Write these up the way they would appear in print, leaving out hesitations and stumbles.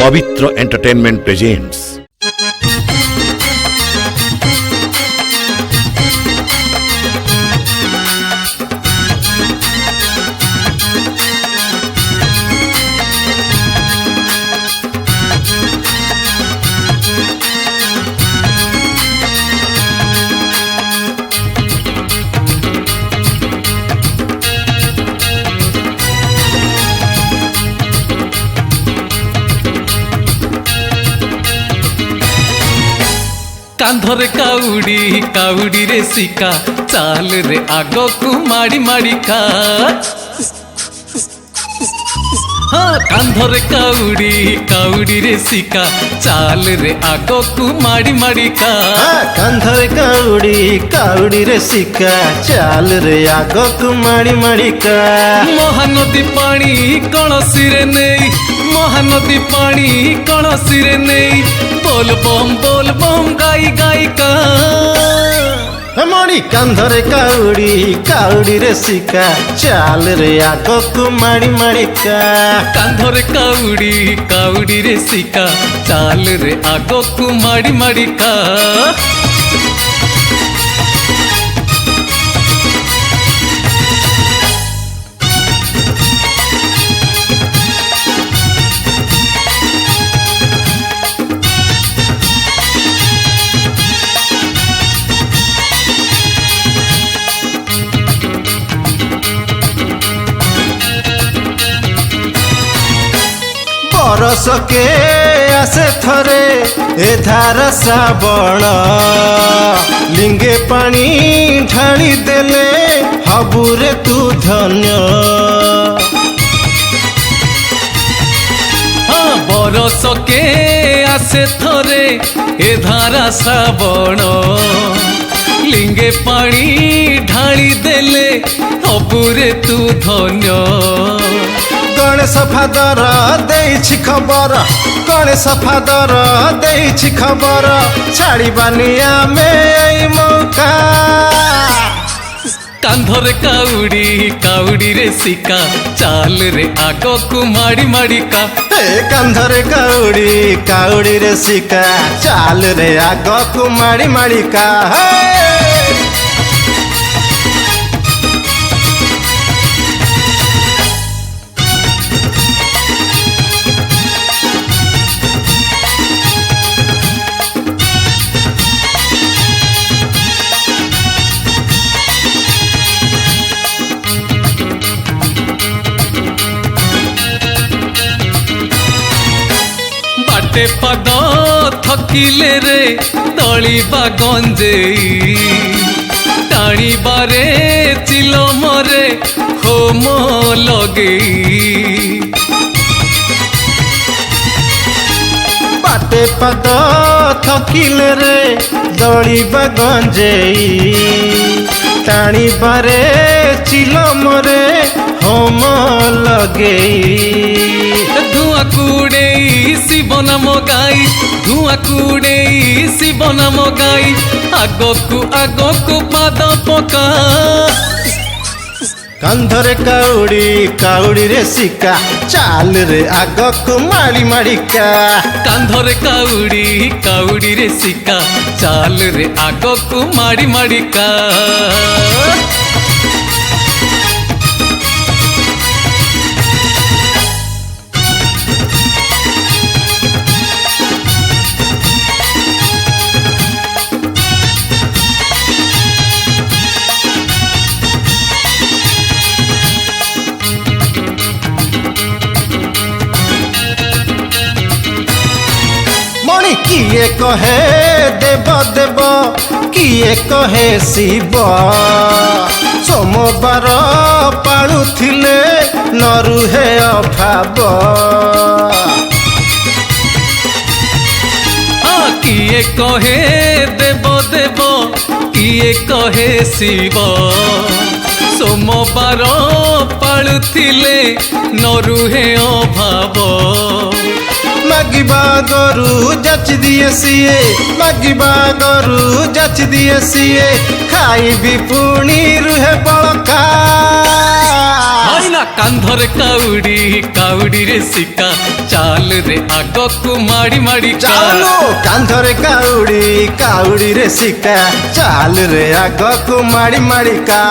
पवित्र entertainment presents. Kandhare cowardly cowardly रे सिका चाल रे आगो को माड़ी माड़ी का हाँ कांधरे काउडी काउडी रे सिका चाल रे आगो को माड़ी माड़ी का कांधरे काउडी काउडी रे सिका चाल रे आगो को माड़ी माड़ी का महानदी पानी कणसी रे नहीं महानदी पानी कणसी रे नहीं बोल बम गाई गाई का मणि कांधरे काउडी रे सिका चाल रे आगो को माड़ी माड़ी का कांधरे काउडी रे सिका चाल रे आगो को माड़ी माड़ी का बरस के आसे थरे ए धार श्रावण लिंगे पानी ढाली देले हबुरे तू धन्य हाँ बरस के आसे थरे ए धारा श्रावण लिंगे पानी ढाली देले हबुरे तू धन्य गणेश फादर देइछि खबर गणेश फादर देइछि खबर छाड़ीबानी आमे एई मौका कांधरे काउडी रे सिका चाल रे आगो को माड़ी माड़ी का कांधरे काउडी रे सिका चाल रे आगो को माड़ी माड़ी का बाटे पद थकिले रे तलिबा गंजेई टाणीबारे चिलो मरे होम लगेई बाटे पद थकिले रे दौड़ीबा गंजेई टाणीबारे चिलो मरे होम लगेई धुआं कुड़ेई शिव नाम गाई धुआं कुड़ेई शिव नाम गाई आगो को पाद पका कांधरे काउडी रे सिका चाल रे आगो को माड़ी माड़ी का कांधरे काउडी रे सिका चाल रे आगो को माड़ी माड़ी का किए कहे देव देव किए कहे शिव सोमवार पाळुथिले न रुहे अभाव किए कहे देव देव किए कहे शिव सोमवार पाळुथिले न रुहे अभाव मागिबा गरु जच दिए सीए मागिबा गरु जच दिए सीए खाई भी पुणी रुहे बड़का କାନ୍ଧରେ କାଉଡ଼ି କାଉଡ଼ିରେ ଶିକା ଚାଲରେ ଆଗକୁ ମାଡ଼ି ମାଡ଼ି ଚାଲୁ କାନ୍ଧରେ କାଉଡ଼ି କାଉଡ଼ିରେ ଶିକା ଚାଲରେ ଆଗକୁ ମାଡ଼ି ମାଡ଼ି କା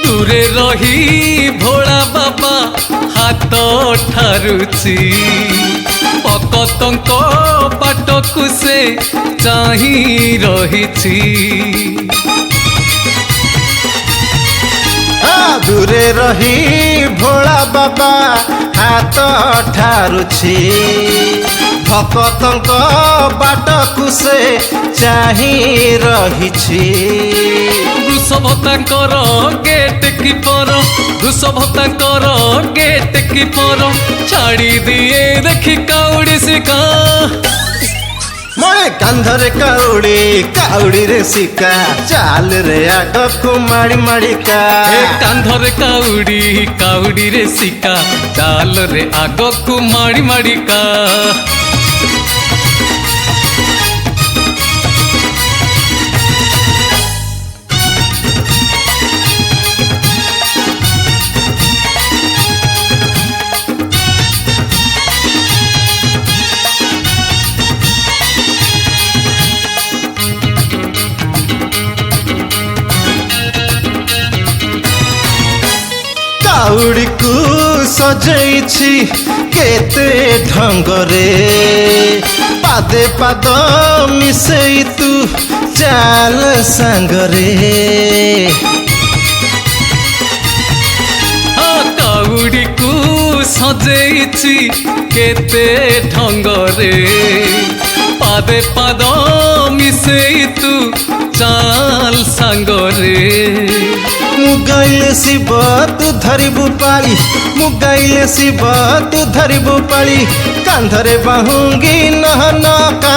ଦୂରେ ରହି ଭୋଳା ବାବା ହାତ ଠାରୁଛି ଭକତଙ୍କ ବାଟକୁ ସେ ଚାହିଁ ରହିଛି ଦୂରେ ରହି ଭୋଳା ବାବା ହାତ ଠାରୁଛି ଭକତଙ୍କ ବାଟକୁ ସେ ଚାହିଁ ରହିଛି ବୃଷଭ ତାଙ୍କର ଗେଟ୍ କିପର ବୃଷଭ ତାଙ୍କର ଗେଟ୍ କିପର ଛାଡ଼ି ଦିଏ ଦେଖି କାଉଡ଼ି ଶିକା ମଳେ କାନ୍ଧରେ କାଉଡ଼ି କାଉଡ଼ିରେ ଶିକା ଚାଲରେ ଆଗକୁ ମାଡ଼ି ମାଡ଼ି କା କାନ୍ଧରେ କାଉଡ଼ି କାଉଡ଼ିରେ ଶିକା ଚାଲରେ ଆଗକୁ ମାଡ଼ି ମାଡ଼ି କା କାଉଡ଼ିକୁ ସଜେଇଛି କେତେ ଢଙ୍ଗରେ ପାଦେ ପାଦ ମିଶେଇ ତୁ ଚାଲ ସାଙ୍ଗରେ କାଉଡ଼ିକୁ ସଜେଇଛି କେତେ ଢଙ୍ଗରେ ପାଦେ ପାଦ ମିଶେଇ ତୁ ଚାଲ ସାଙ୍ଗରେ ମୁଁ ଗାଇଲେ ଶିବ ତୁ ଧରିବୁ ପାଳି ମୁଁ ଗାଇଲେ ଶିବ ତୁ ଧରିବୁ ପାଳି କାନ୍ଧରେ ବାହୁଙ୍ଗି ନହନକା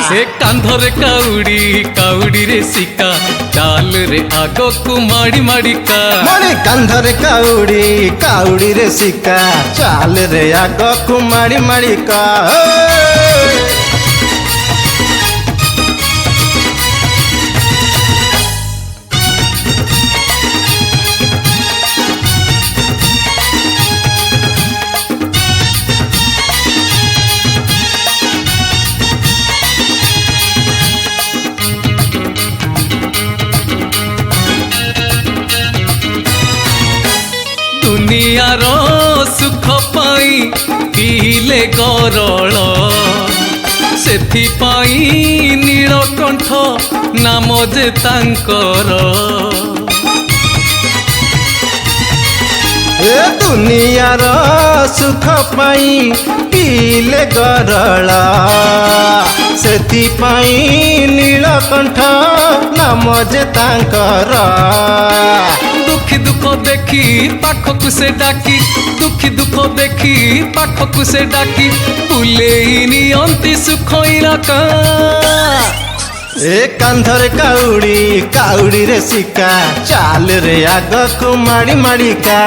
ସେ କାନ୍ଧରେ କାଉଡ଼ି କାଉଡ଼ିରେ ଶିକା ଚାଲରେ ଆଗକୁ ମାଡ଼ି ମାଡ଼ି କା ମଣି କାନ୍ଧରେ କାଉଡ଼ି କାଉଡ଼ିରେ ଶିକା ଚାଲରେ ଆଗକୁ ମାଡ଼ି ମାଡ଼ି କା ଦୁନିଆର ସୁଖ ପାଇଁ ପିଇଲେ ଗରଳ ସେଥିପାଇଁ ନୀଳକଣ୍ଠ ନାମ ଯେ ତାଙ୍କର ଏ ଦୁନିଆର ସୁଖ ପାଇଁ ପିଇଲେ ଗରଳ ସେଥିପାଇଁ ନୀଳକଣ୍ଠ ନାମ ଯେ ତାଙ୍କର ଦୁଃଖୀ ଦୁଃଖ ଦେଖି ପାଖକୁ ସେ ଡାକି ଦୁଃଖୀ ଦୁଃଖ ଦେଖି ପାଖକୁ ସେ ଡାକି ବୁଲେଇ ନିଅନ୍ତି ସୁଖ ଇଲାକା ଏ କାନ୍ଧରେ କାଉଡ଼ି କାଉଡ଼ିରେ ଶିକା ଚାଲରେ ଆଗକୁ ମାଡ଼ି ମାଡ଼ି କା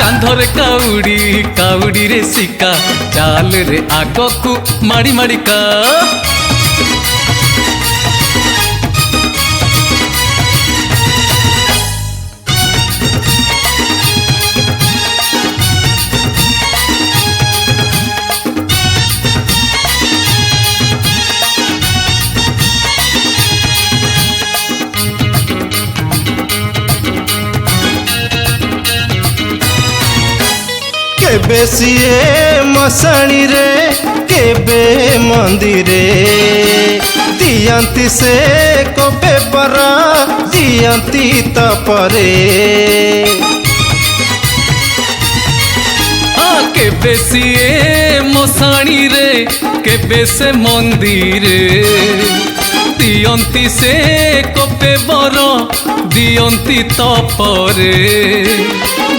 କାନ୍ଧରେ କାଉଡ଼ି କାଉଡ଼ିରେ ଶିକା ଚାଲରେ ଆଗକୁ ମାଡ଼ି ମାଡ଼ି କା କେବେ ସିଏ ମଶାଣିରେ କେବେ ମନ୍ଦିରେ ଦିଅନ୍ତି ସେ କବେ ବର ଦିଅନ୍ତି ତପରେ କେବେ ସିଏ ମଶାଣିରେ କେବେ ସେ ମନ୍ଦିରେ दियंती से कोपे बर दियंती तपरे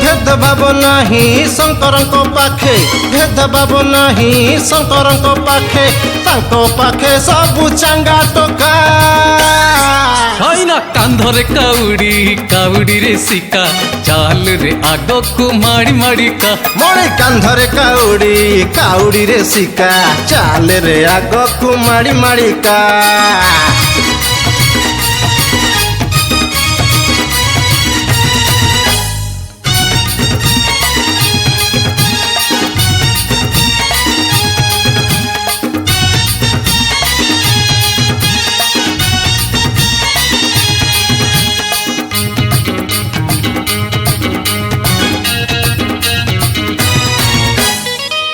भेदभाव नाही शंकरଙ୍କ पाखे भेदभाव नाही शंकरଙ୍କ पाखे ताଙ୍କ पाखे सबु चांगा टोका हईना कांधरे काउडी रे सिका चाल रे आग को माड़ी माड़ी का मणि कांधरे काउडी रे सिका चाल रे आग को माड़ी माड़ी का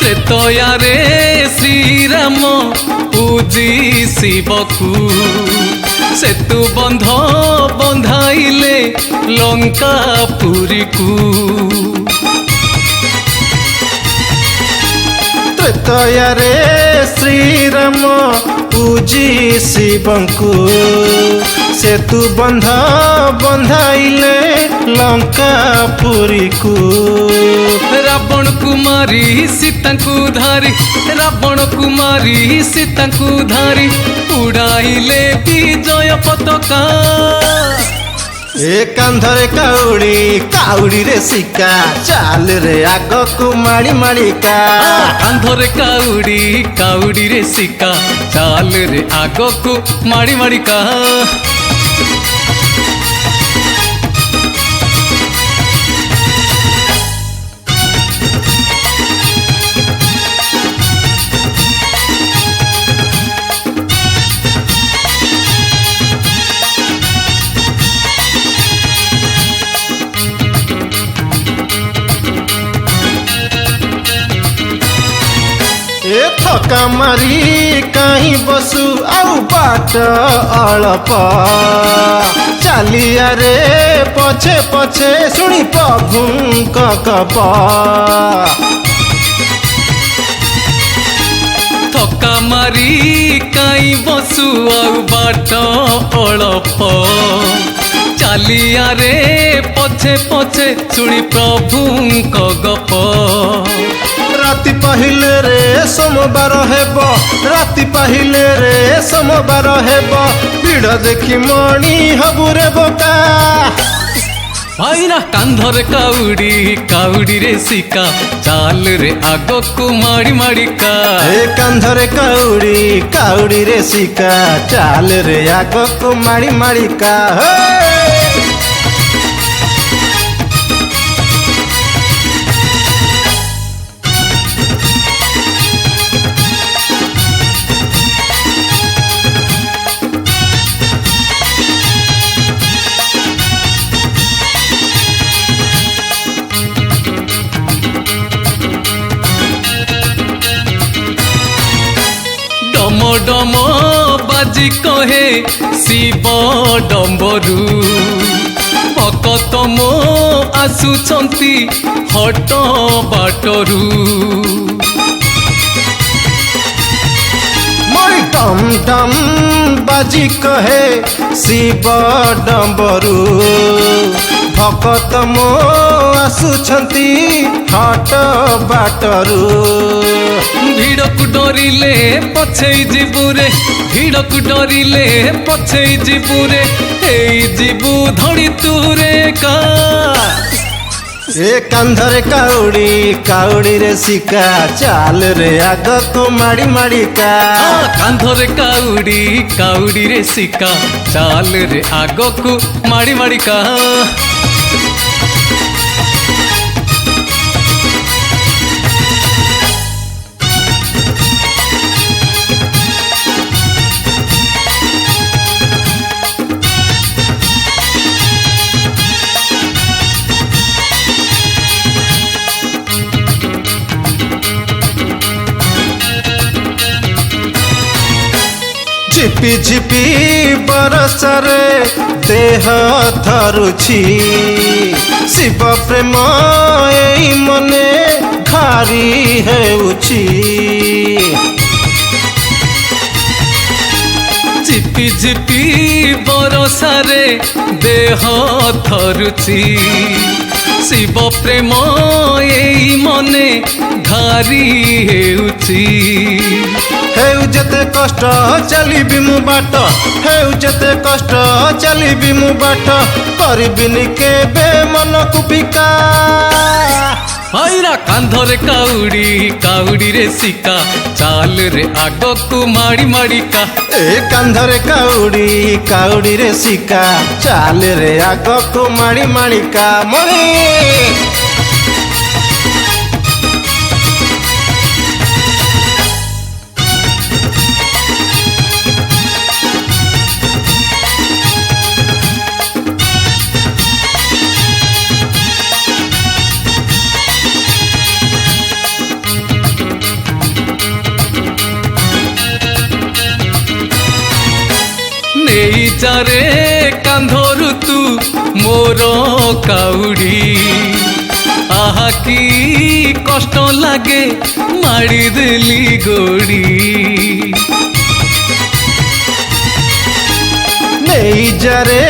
त्रेतया रे श्रीराम पूजी शिवकू सेतु बंध बंधाइले लंका पुरी को त्रेतया रे श्रीराम पूजी शिवंकु सेतु बंध बंधाइले लंका पुरी को रावण कुमारी सीता को धारी रावण कुमारी सीता को धारी उड़ाइले विजय पताका ए कांधरे काउडी रे सिका चाल रे आग को माड़ी माड़ी का कांधरे काउडी रे सिका चाल रे आग को माड़ी माड़ी का ए थका मारी कहीं बसु आउ बाट अळप चालिया रे पछे पछे शुणी प्रभुଙ୍କ कप थका मारी काई बसु आउ बाट अळप चालिया रे पछे पछे शुणी प्रभुଙ୍କ गप राति पहिले रे सोमवार हेब राति पहिले रे सोमवार हेब भिड़ देखी मणि हबु रे बोका भाईना कांधरे काउडी रे सिका चाल रे आग को माड़ी माड़ी का ए कांधरे काउडी रे सिका चाल रे आग को माड़ी माड़ी का डम डम बाजी कहे शिव डम्बरू भकत मो आसुचंती हट बाटरू मई टम टम बाजी कहे शिव डम्बरू भकत मो आसुछंती हट बाटरू भिड़ को डरिले पछे जीवुरे भिड़ को डरिले पछे जीवुरे जीवु धड़ी तुरे का ए कांधरे काउडी रे सिका चाल रे आग को माड़ी माड़ी का कांधरे काउडी रे सिका चाल रे आग को माड़ी माड़ी का झिपी झिपी बरसरे देह थरुछि शिव प्रेम एई मने घारी हेउछि झिपी ଝିପି ବରସାରେ ଦେହ ଥରୁଛି ଶିବ ପ୍ରେମ ଏଇ ମନେ ଘାରି ହେଉଛି। ହେଉ ଯେତେ କଷ୍ଟ ଚାଲିବି ମୁଁ ବାଟ, ହେଉ ଯେତେ କଷ୍ଟ ଚାଲିବି ମୁଁ ବାଟ, କରିବିନି କେବେ ମନକୁ ପିକା। ହଇରା କାନ୍ଧରେ କାଉଡ଼ି କାଉଡ଼ିରେ ଶିକା, ଚାଲରେ ଆଗକୁ ମାଡ଼ି ମାଡ଼ିକା। ଏ କାନ୍ଧରେ କାଉଡ଼ି କାଉଡ଼ିରେ ଶିକା, ଚାଲରେ ଆଗକୁ ମାଡ଼ି ମାଡ଼ିକା। ମଣି ନେଇ ଚାରେ କାନ୍ଧରୁ ତୁ ମୋର କାଉଡ଼ି, ଆହା କି କଷ୍ଟ ଲାଗେ ମାଡ଼ି ଦେଲି ଗୋଡ଼ି। ନେଇ ଯାରେ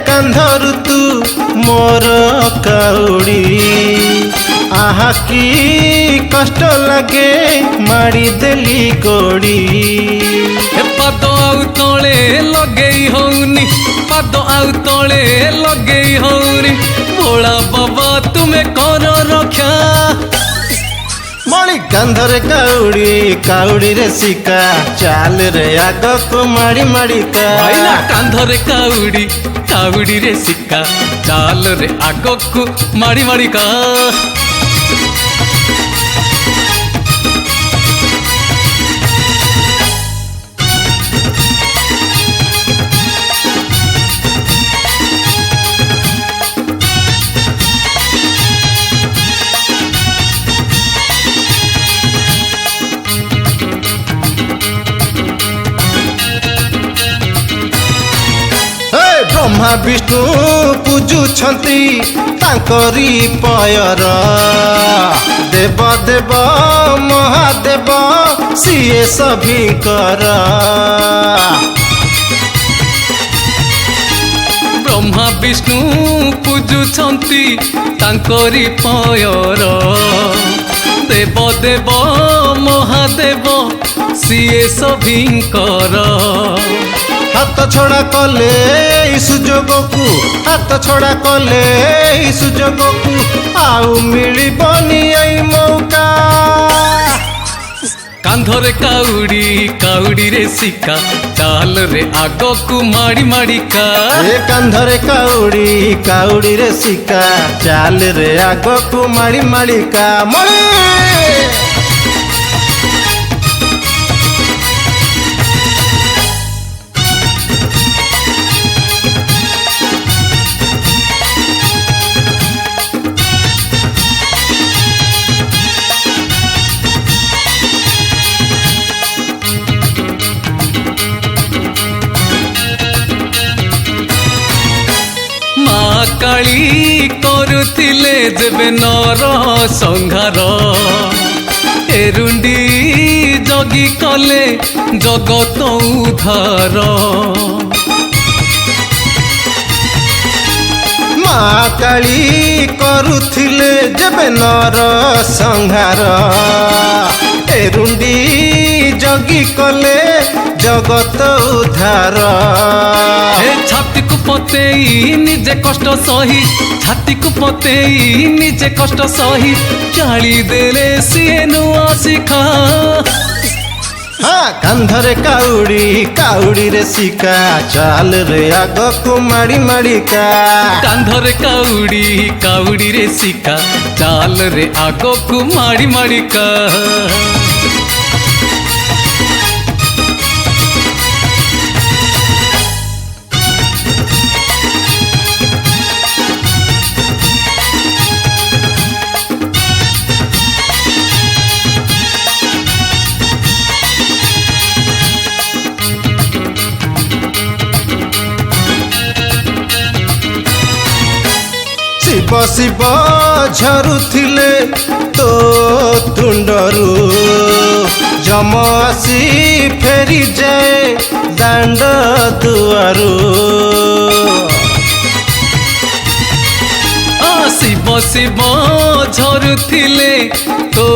କାନ୍ଧରୁ ତୁ ମୋର କାଉଡ଼ି, ଆହା କି କଷ୍ଟ ଲାଗେ ମାଡ଼ି ଦେଲି ଗୋଡ଼ି। ପାଦ ଆଉ ତଳେ ଲଗେଇ ହଉନି, ପାଦ ଆଉ ତଳେ ଲଗେଇ ହଉନି, ଭୋଳା ବାବା ତୁମେ କର ରକ୍ଷା। ମଣି କାନ୍ଧରେ କାଉଡ଼ି କାଉଡ଼ିରେ ଶିକା, ଚାଲରେ ଆଗକୁ ମାଡ଼ି ମାଡ଼ିକା। ଭାଇନା କାନ୍ଧରେ କାଉଡ଼ି କାଉଡ଼ିରେ ଶିକା, ଚାଲରେ ଆଗକୁ ମାଡ଼ି ମାଡ଼ିକା। ବ୍ରହ୍ମା ବିଷ୍ଣୁ ପୂଜୁଛନ୍ତି ତାଙ୍କରି ପୟର, ଦେବ ଦେବ ମହାଦେବ ସିଏ ସଭିଙ୍କର। ବ୍ରହ୍ମା ବିଷ୍ଣୁ ପୂଜୁଛନ୍ତି ତାଙ୍କରି ପୟର, ଦେବ ଦେବ ମହାଦେବ ସିଏ ସଭିଙ୍କର। ହାତ ଛଡ଼ା କଲେ ଏଇ ସୁଯୋଗକୁ, ହାତ ଛଡ଼ା କଲେ ଏଇ ସୁଯୋଗକୁ, ଆଉ ମିଳିବନି ଏଇ ମୌକା। କାନ୍ଧରେ କାଉଡ଼ି କାଉଡ଼ିରେ ଶିକା, ଚାଲରେ ଆଗକୁ ମାଡ଼ି ମାଡ଼ିକା। ଏ କାନ୍ଧରେ କାଉଡ଼ି କାଉଡ଼ିରେ ଶିକା, ଚାଲରେ ଆଗକୁ ମାଡ଼ି ମାଡ଼ିକା। ମଣି କାଳି କରୁଥିଲେ ଯେବେ ନର ସଂଘାର, ଏରୁଣ୍ଡି ଜଗି କଲେ ଜଗତ ଉଦ୍ଧାର। ମା କାଳି କରୁଥିଲେ ଯେବେ ନର ସଂହାର, ଏରୁଣ୍ଡି ଜଗି କଲେ ଜଗତ ଉଦ୍ଧାର। ଛାତିକୁ ପତେଇ ନିଜେ କଷ୍ଟ ସହି, ଛାତିକୁ ପତେଇ ନିଜେ କଷ୍ଟ ସହି, ଚାଳି ଦେଲେ ସିଏ ନୂଆ ଶିଖା। ହଁ କାନ୍ଧରେ କାଉଡ଼ି କାଉଡ଼ିରେ ଶିକା, ଚାଲରେ ଆଗକୁ ମାଡ଼ି ମାଡ଼ିକା। କାନ୍ଧରେ କାଉଡ଼ି କାଉଡ଼ିରେ ଶିକା, ଚାଲରେ ଆଗକୁ ମାଡ଼ି ମାଡ଼ିକା। ଶିବ ଶିବ ଝରୁଥିଲେ ତୋ ତୁଣ୍ଡରୁ, ଯମ ଆସି ଫେରି ଯାଏ ଦାଣ୍ଡ ଦୁଆରୁ। ଶିବ ଶିବ ଝରୁଥିଲେ ତୋ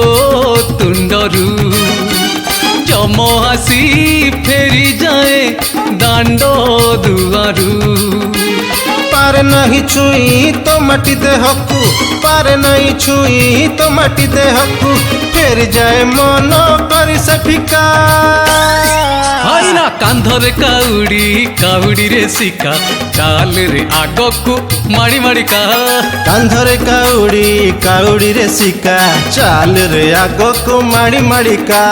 ତୁଣ୍ଡରୁ ଯମ ଆସି ଫେରି ଯାଏ ଦାଣ୍ଡ ଦୁଆରୁ। ପାରେ ନାହିଁ ଛୁଇଁ ତ ମାଟି ଦେହକୁ, ପାରେ ନାହିଁ ଛୁଇଁ ତ ମାଟି ଦେହକୁ, ଫେରି ଯାଏ ମନ କରି ସେ ଫିକା। ହଇନା କାନ୍ଧରେ କାଉଡ଼ି କାଉଡ଼ିରେ ଶିକା, ଚାଲରେ ଆଗକୁ ମାଡ଼ି ମାଡ଼ି କା। କାନ୍ଧରେ କାଉଡ଼ି କାଉଡ଼ିରେ ଶିକା, ଚାଲରେ ଆଗକୁ ମାଡ଼ି ମାଡ଼ି କା।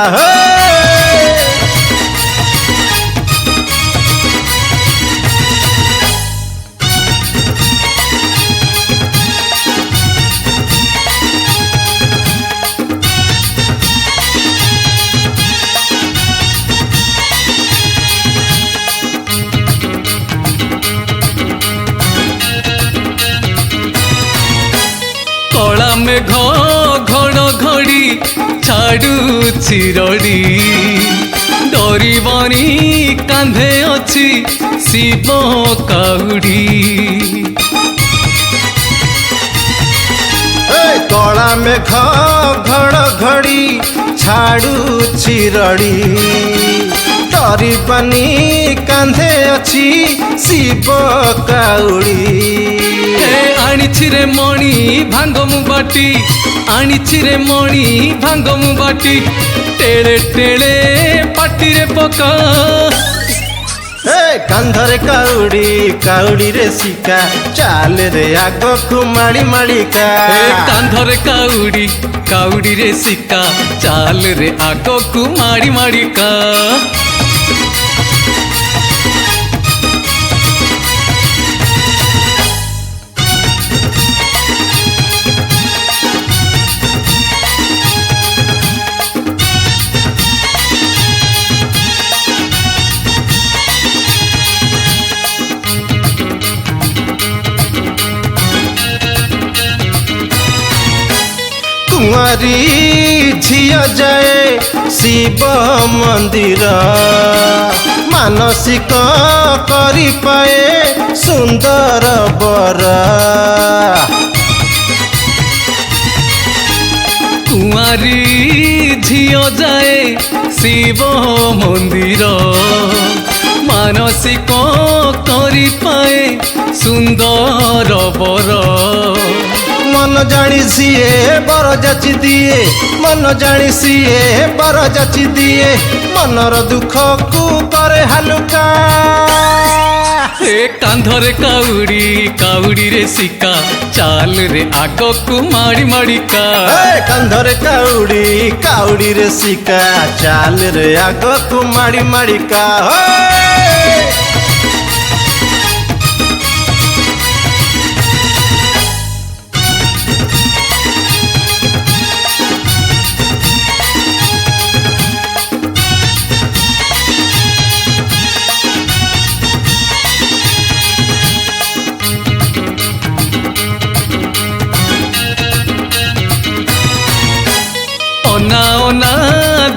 କଳା ମେଘ ଘଡ଼ଘଡ଼ି ଛାଡ଼ୁଛି ରଡ଼ି, ଡରିବନି କାନ୍ଧେ ଅଛି ଶିବ କାଉଡ଼ି। କଳା ମେଘ ଘଡ଼ଘଡ଼ି ଛାଡ଼ୁଛି ରଡ଼ି, ଡରିବନି କାନ୍ଧେ ଅଛି ଶିବ କାଉଡ଼ି। ଆଣିଛି ରେ ମଣି ଭାଙ୍ଗ ମୁଁ ବାଟି, ଆଣିଛି ରେ ମଣି ଭାଙ୍ଗ ମୁଁ ବାଟି, ଟେଳେ ଟେଳେ ପାଟିରେ ପକା। କାନ୍ଧରେ କାଉଡ଼ି କାଉଡ଼ିରେ ଶିକା, ଚାଲରେ ଆଗକୁ ମାଡ଼ି ମାଡ଼ି କା। କାନ୍ଧରେ କାଉଡ଼ି କାଉଡ଼ିରେ ଶିକା, ଚାଲରେ ଆଗକୁ ମାଡ଼ି ମାଡ଼ି କା। କୁଆରୀ ଝିଅ ଯାଏ ଶିବ ମନ୍ଦିର, ମାନସିକ କରିପାଏ ସୁନ୍ଦର ବର। କୁଆରୀ ଝିଅ ଯାଏ ଶିବ ମନ୍ଦିର, ମାନସିକ କରିପାଏ ସୁନ୍ଦର ବର। ମନ ଜାଣି ସିଏ ବର ଯାଚି ଦିଏ, ମନ ଜାଣି ସିଏ ବର ଯାଚି ଦିଏ, ମନର ଦୁଃଖକୁ କରେ ହାଲୁକା। କାନ୍ଧରେ କାଉଡ଼ି କାଉଡ଼ିରେ ଶିକା, ଚାଲରେ ଆଗକୁ ମାଡ଼ି ମାଡ଼ି କା। କାନ୍ଧରେ କାଉଡ଼ି କାଉଡ଼ିରେ ଶିକା, ଚାଲରେ ଆଗକୁ ମାଡ଼ି ମାଡ଼ି କା। ଅନା ଅନା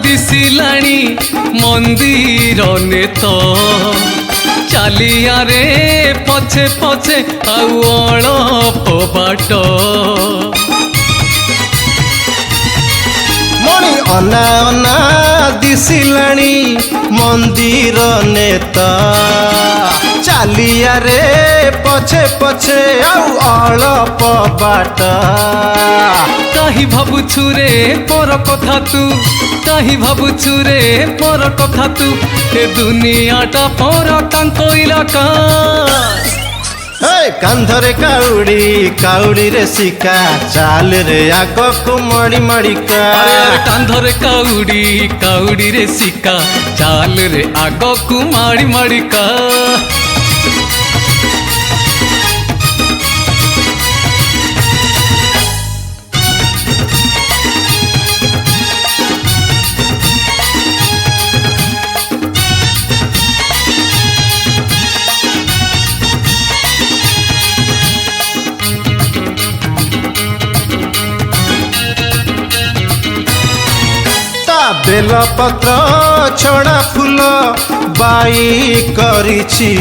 ଦିଶିଲାଣି ମନ୍ଦିର ନେତ, ଚାଲିଆରେ ପଛେ ପଛେ ଆଉ ଅଳପ ବାଟ। ମଣି ଅନା ଅନା ଦିଶିଲାଣି ମନ୍ଦିର ନେତ, ଚାଲିଆରେ ପଛେ ପଛେ ଆଉ ଅଳପ ବାଟ। କାହିଁ ଭାବୁଛୁ ରେ ପର କଥା ତୁ, କାହିଁ ଭାବୁଛୁ ରେ ପର କଥା ତୁ, ଏ ଦୁନିଆଟା ପର ତାଙ୍କ ଇଲାକା। କାନ୍ଧରେ କାଉଡ଼ି କାଉଡ଼ିରେ ଶିକା, ଚାଲରେ ଆଗକୁ ମାଡ଼ି ମାଡ଼ି କା। କାନ୍ଧରେ କାଉଡ଼ି କାଉଡ଼ିରେ ଶିକା, ଚାଲରେ ଆଗକୁ ମାଡ଼ି ମାଡ଼ି କା। বেলপত্র ছড়া ফুল বাই করিছি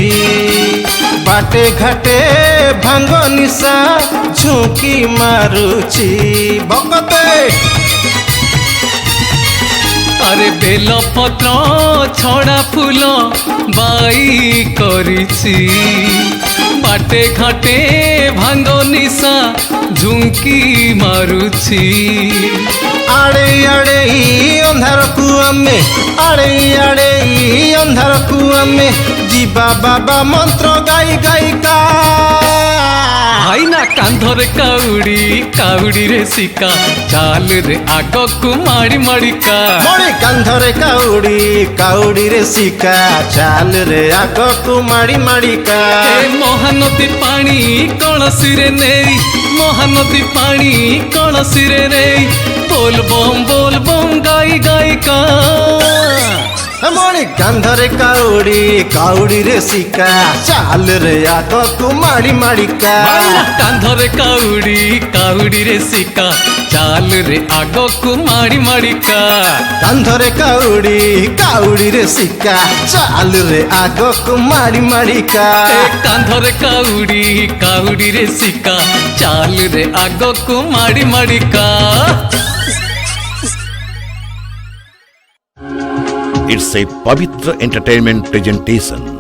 বাটে ঘাটে ভাঙ্গ নিশা ঝুঁকি মারুছি ভকতে আরে বেলপত্র ছড়া ফুল বাই করিছি বাটে ঘাটে ভাঙ্গ নিশা ঝুঁকি মারুছি আড়ে আড়ে ଅନ୍ଧାରକୁ ଆମେ ଆଡ଼େ ଆଡ଼େ ଅନ୍ଧାରକୁ ଆମେ ଯିବା ବାବା ମନ୍ତ୍ର ଗାଇ ଗାଇକା ଭାଇନା କାନ୍ଧରେ କାଉଡ଼ି କାଉଡ଼ିରେ ଶିକା ଚାଲରେ ଆଗକୁ ମାଡ଼ି ମାଡ଼ିକା ମଣି କାନ୍ଧରେ କାଉଡ଼ି କାଉଡ଼ିରେ ଶିକା ଚାଲରେ ଆଗକୁ ମାଡ଼ି ମାଡ଼ିକା ଏ ମହାନଦୀ ପାଣି କଳସିରେ ନେଇ ମହାନଦୀ ପାଣି କଳସିରେ ନେଇ ବୋଲ ବମ୍ ଗାଇ ଗାଇକା ମଣି କାନ୍ଧରେ କାଉଡ଼ି କାଉଡ଼ିରେ ଶିକା ଚାଲରେ ଆଗକୁ ମାଡ଼ି ମାଡ଼ିକା କାନ୍ଧରେ କାଉଡ଼ି କାଉଡ଼ିରେ ଶିକା ଚାଲରେ ଆଗକୁ ମାଡ଼ି ମାଡ଼ିକା କାନ୍ଧରେ କାଉଡ଼ି କାଉଡ଼ିରେ ଶିକା ଚାଲରେ ଆଗକୁ ମାଡ଼ି ମାଡ଼ିକା ଏ କାନ୍ଧରେ କାଉଡ଼ି କାଉଡ଼ିରେ ଶିକା ଚାଲରେ ଆଗକୁ ମାଡ଼ି ମାଡ଼ିକା It's a Pavitra Entertainment presentation.